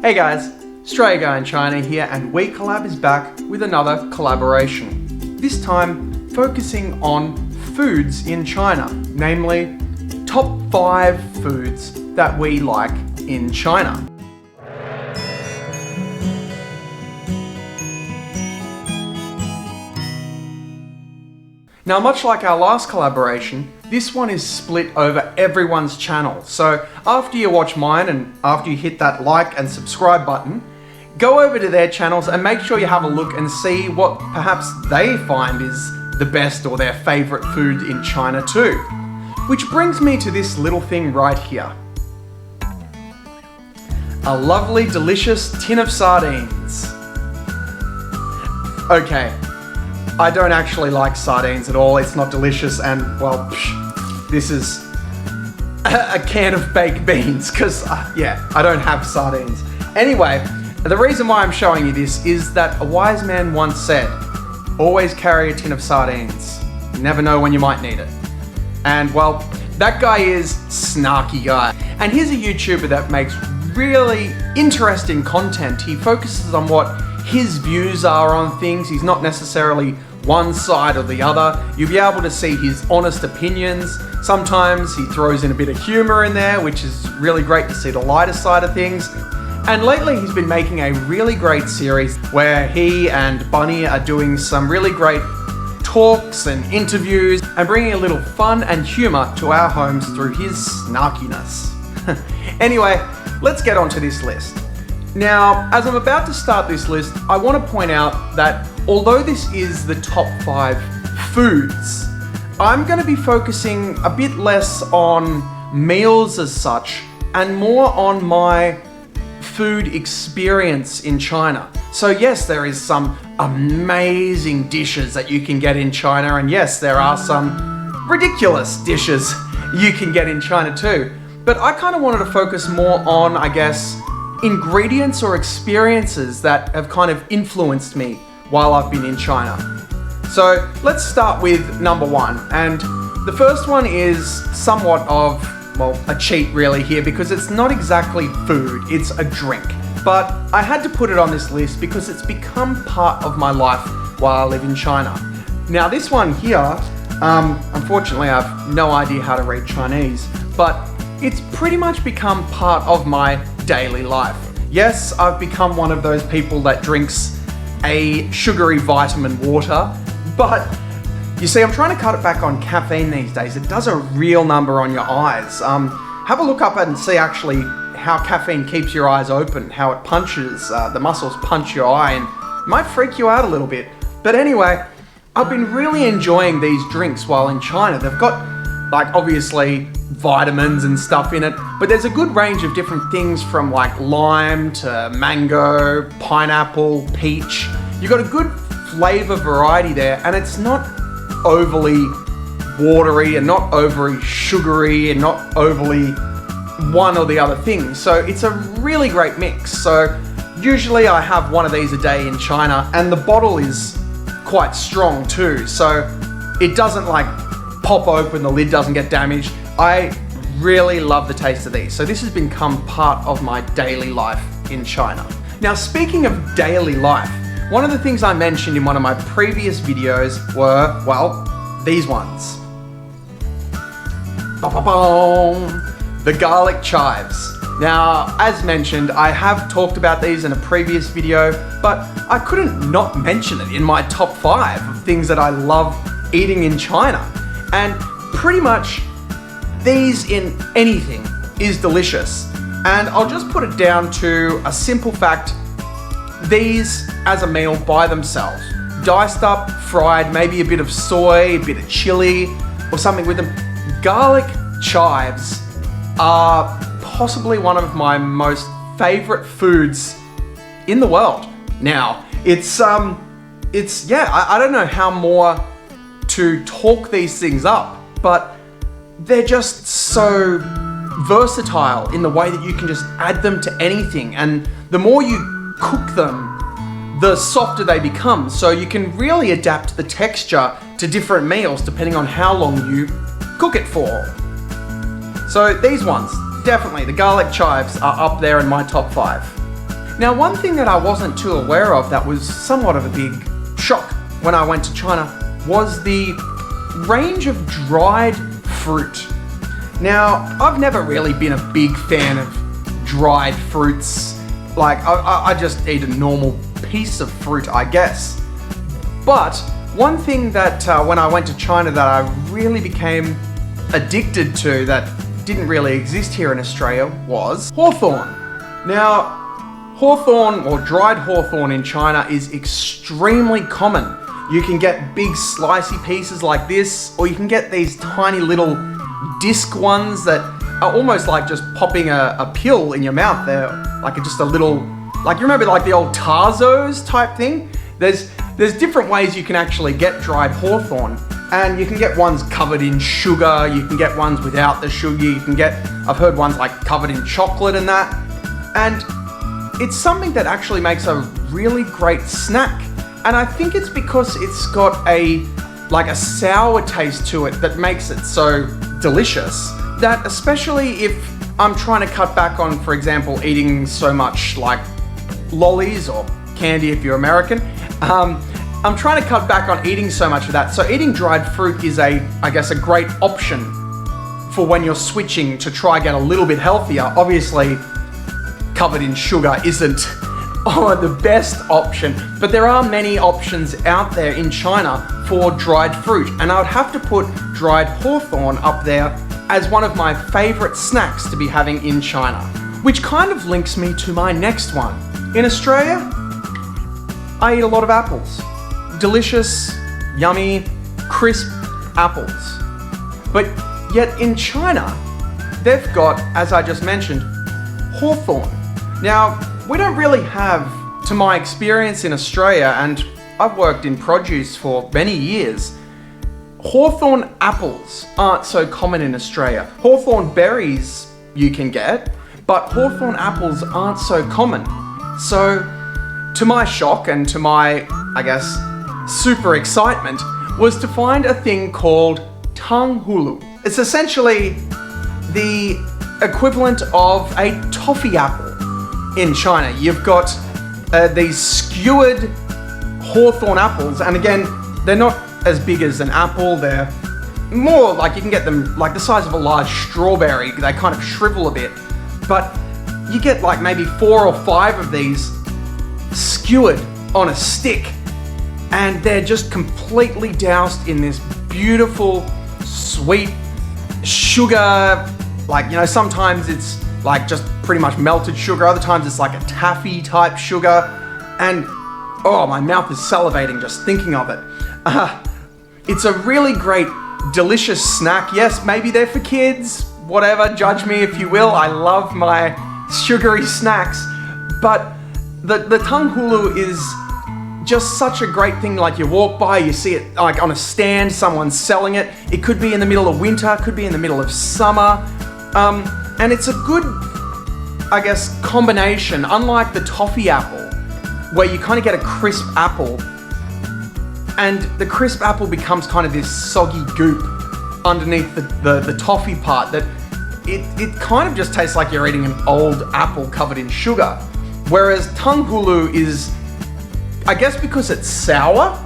Hey guys, Straya guy in China here, and We Collab is back with another collaboration. This time focusing on foods in China, namely top 5 foods that we like in China. Now, much like our last collaboration, this one is split over everyone's channel. So after you watch mine and after you hit that like and subscribe button, go over to their channels and make sure you have a look and see what perhaps they find is the best or their favorite food in China too. Which brings me to this little thing right here. A lovely, delicious tin of sardines. Okay. I don't actually like sardines at all. It's not delicious, and well, this is a can of baked beans because, yeah, I don't have sardines. Anyway, the reason why I'm showing you this is that a wise man once said, always carry a tin of sardines. You never know when you might need it. And well, that guy is Snarky Guy. And he's a YouTuber that makes really interesting content. He focuses on what his views are on things. He's not necessarily one side or the other. You'll be able to see his honest opinions. Sometimes he throws in a bit of humor in there, which is really great to see the lighter side of things. And lately he's been making a really great series where he and Bunny are doing some really great talks and interviews and bringing a little fun and humor to our homes through his snarkiness. Anyway, let's get onto this list. Now, as I'm about to start this list, I want to point out that although this is the top 5 foods, I'm going to be focusing a bit less on meals as such and more on my food experience in China. So yes, there is some amazing dishes that you can get in China, and yes, there are some ridiculous dishes you can get in China too. But I kind of wanted to focus more on, I guess, ingredients or experiences that have kind of influenced me while I've been in China. So let's start with number 1. And the first one is somewhat of, well, a cheat really here because it's not exactly food, it's a drink. But I had to put it on this list because it's become part of my life while I live in China. Now this one here, unfortunately I have no idea how to read Chinese, but it's pretty much become part of my daily life. Yes, I've become one of those people that drinks a sugary vitamin water, but you see, I'm trying to cut it back on caffeine these days. It does a real number on your eyes. Have a look up and see actually how caffeine keeps your eyes open, how it punches, the muscles punch your eye, and it might freak you out a little bit. But anyway, I've been really enjoying these drinks while in China. They've got, like, obviously vitamins and stuff in it, but there's a good range of different things from like lime to mango, pineapple, peach. You've got a good flavor variety there, and it's not overly watery and not overly sugary and not overly one or the other thing. So it's a really great mix. So usually I have one of these a day in China, and the bottle is quite strong too. So it doesn't like pop open, the lid doesn't get damaged. I really love the taste of these. So this has become part of my daily life in China. Now, speaking of daily life, one of the things I mentioned in one of my previous videos were, well, these ones. The garlic chives. Now, as mentioned, I have talked about these in a previous video, but I couldn't not mention it in my top 5 of things that I love eating in China. And pretty much these in anything is delicious. And I'll just put it down to a simple fact. These as a meal by themselves, diced up, fried, maybe a bit of soy, a bit of chili or something with them. Garlic chives are possibly one of my most favorite foods in the world. Now, it's yeah, I don't know how more to talk these things up, but they're just so versatile in the way that you can just add them to anything, and the more you cook them, the softer they become. So you can really adapt the texture to different meals depending on how long you cook it for. So these ones, definitely the garlic chives are up there in my top 5. Now, one thing that I wasn't too aware of that was somewhat of a big shock when I went to China was the range of dried fruit. Now, I've never really been a big fan of dried fruits. Like, I just eat a normal piece of fruit, I guess. But one thing that when I went to China that I really became addicted to that didn't really exist here in Australia was hawthorn. Now, hawthorn or dried hawthorn in China is extremely common. You can get big slicey pieces like this, or you can get these tiny little disc ones that are almost like just popping a pill in your mouth. They're like just a little, like you remember like the old Tarzos type thing? There's different ways you can actually get dried hawthorn, and you can get ones covered in sugar, you can get ones without the sugar, you can get, I've heard ones like covered in chocolate and that. And it's something that actually makes a really great snack. And I think it's because it's got a sour taste to it that makes it so delicious, that especially if I'm trying to cut back on, for example, eating so much like lollies or candy if you're American, I'm trying to cut back on eating so much of that. So eating dried fruit is I guess a great option for when you're switching to try get a little bit healthier. Obviously, covered in sugar isn't the best option, but there are many options out there in China for dried fruit, and I would have to put dried hawthorn up there as one of my favorite snacks to be having in China, which kind of links me to my next one. In Australia, I eat a lot of apples. Delicious, yummy, crisp apples. But yet in China, they've got, as I just mentioned, hawthorn. Now, we don't really have, to my experience in Australia, and I've worked in produce for many years, hawthorn apples aren't so common in Australia. Hawthorn berries you can get, but hawthorn apples aren't so common. So, to my shock and to my, I guess, super excitement, was to find a thing called Tunghu. It's essentially the equivalent of a toffee apple in China. You've got these skewered hawthorn apples, and again, they're not as big as an apple. They're more like, you can get them like the size of a large strawberry. They kind of shrivel a bit, but you get like maybe 4 or 5 of these skewered on a stick, and they're just completely doused in this beautiful, sweet sugar. Like, you know, sometimes it's like just pretty much melted sugar, other times it's like a taffy type sugar, and oh, my mouth is salivating just thinking of it. It's a really great, delicious snack. Yes, maybe they're for kids, whatever, judge me if you will. I love my sugary snacks, but the Tunghu is just such a great thing. Like, you walk by, you see it like on a stand, someone's selling it. It could be in the middle of winter, could be in the middle of summer. And it's a good, I guess, combination, unlike the toffee apple, where you kind of get a crisp apple, and the crisp apple becomes kind of this soggy goop underneath the toffee part that it kind of just tastes like you're eating an old apple covered in sugar. Whereas Tunghu is, I guess because it's sour,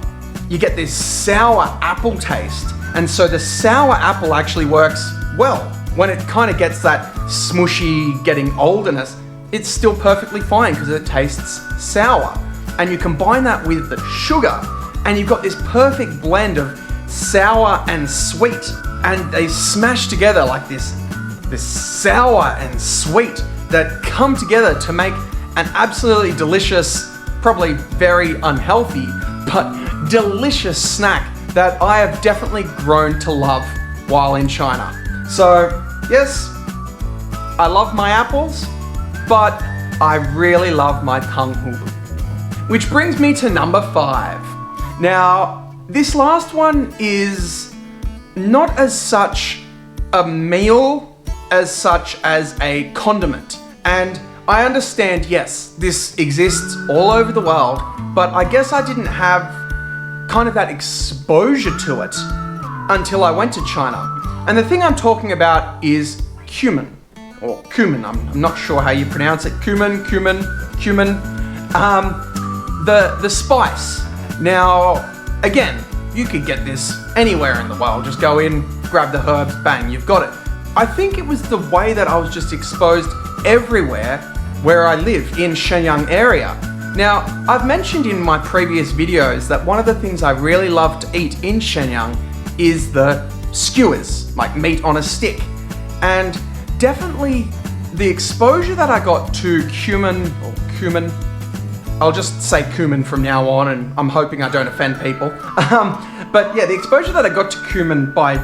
you get this sour apple taste, and so the sour apple actually works well. When it kind of gets that smushy, getting oldness, it's still perfectly fine because it tastes sour. And you combine that with the sugar, and you've got this perfect blend of sour and sweet, and they smash together like this sour and sweet that come together to make an absolutely delicious, probably very unhealthy, but delicious snack that I have definitely grown to love while in China. So, yes, I love my apples, but I really love my Tunghu. Which brings me to number 5. Now, this last one is not as such a meal as such as a condiment. And I understand, yes, this exists all over the world, but I guess I didn't have kind of that exposure to it until I went to China. And the thing I'm talking about is cumin, or cumin. I'm not sure how you pronounce it. Cumin, cumin. The spice. Now, again, you could get this anywhere in the world. Just go in, grab the herbs, bang, you've got it. I think it was the way that I was just exposed everywhere where I live in Shenyang area. Now, I've mentioned in my previous videos that one of the things I really love to eat in Shenyang is the skewers, like meat on a stick. And definitely the exposure that I got to cumin, I'll just say cumin from now on, and I'm hoping I don't offend people. But yeah, the exposure that I got to cumin by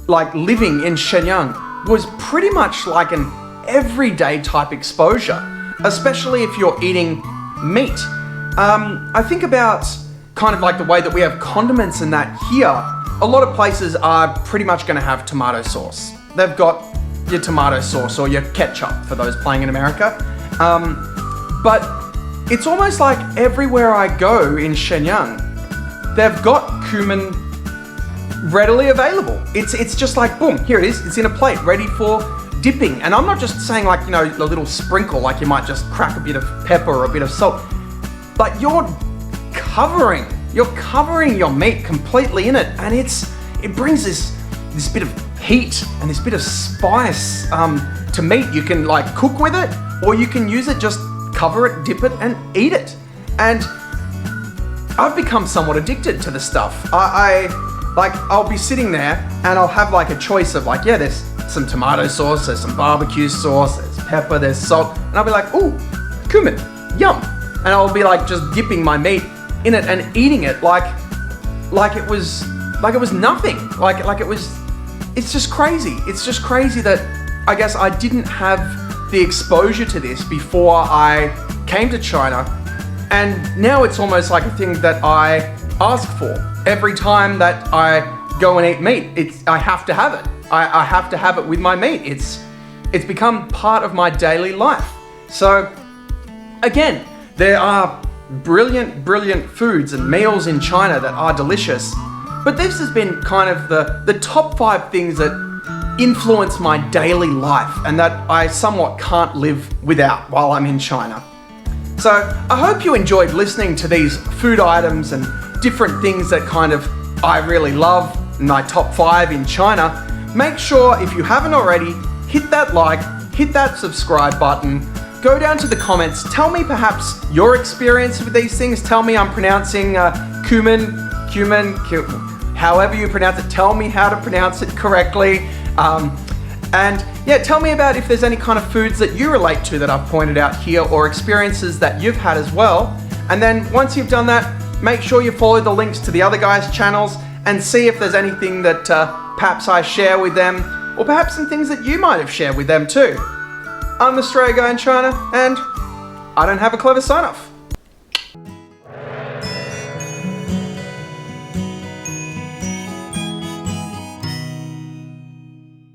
like living in Shenyang was pretty much like an everyday type exposure, especially if you're eating meat. I think about kind of like the way that we have condiments and that here. A lot of places are pretty much going to have tomato sauce. They've got your tomato sauce or your ketchup for those playing in America. But it's almost like everywhere I go in Shenyang, they've got cumin readily available. It's just like, boom, here it is. It's in a plate, ready for dipping. And I'm not just saying like, you know, a little sprinkle, like you might just crack a bit of pepper or a bit of salt. Like you're covering your meat completely in it. And it brings this bit of heat and this bit of spice to meat. You can like cook with it, or you can use it, just cover it, dip it, and eat it. And I've become somewhat addicted to the stuff. I'll be sitting there and I'll have like a choice of like, yeah, there's some tomato sauce, there's some barbecue sauce, there's pepper, there's salt, and I'll be like, ooh, cumin, yum. And I'll be like just dipping my meat in it and eating it like it was nothing. It's just crazy. It's just crazy that I guess I didn't have the exposure to this before I came to China. And now it's almost like a thing that I ask for. Every time that I go and eat meat, I have to have it. I have to have it with my meat. It's become part of my daily life. So again, there are brilliant foods and meals in China that are delicious. But this has been kind of the top 5 things that influence my daily life and that I somewhat can't live without while I'm in China. So I hope you enjoyed listening to these food items and different things that kind of I really love, my top 5 in China. Make sure, if you haven't already, hit that like, hit that subscribe button, go down to the comments, tell me perhaps your experience with these things. Tell me I'm pronouncing cumin, however you pronounce it, tell me how to pronounce it correctly. And yeah, tell me about if there's any kind of foods that you relate to that I've pointed out here, or experiences that you've had as well. And then once you've done that, make sure you follow the links to the other guys' channels and see if there's anything that perhaps I share with them, or perhaps some things that you might have shared with them too. I'm the Straya guy in China, and I don't have a clever sign-off.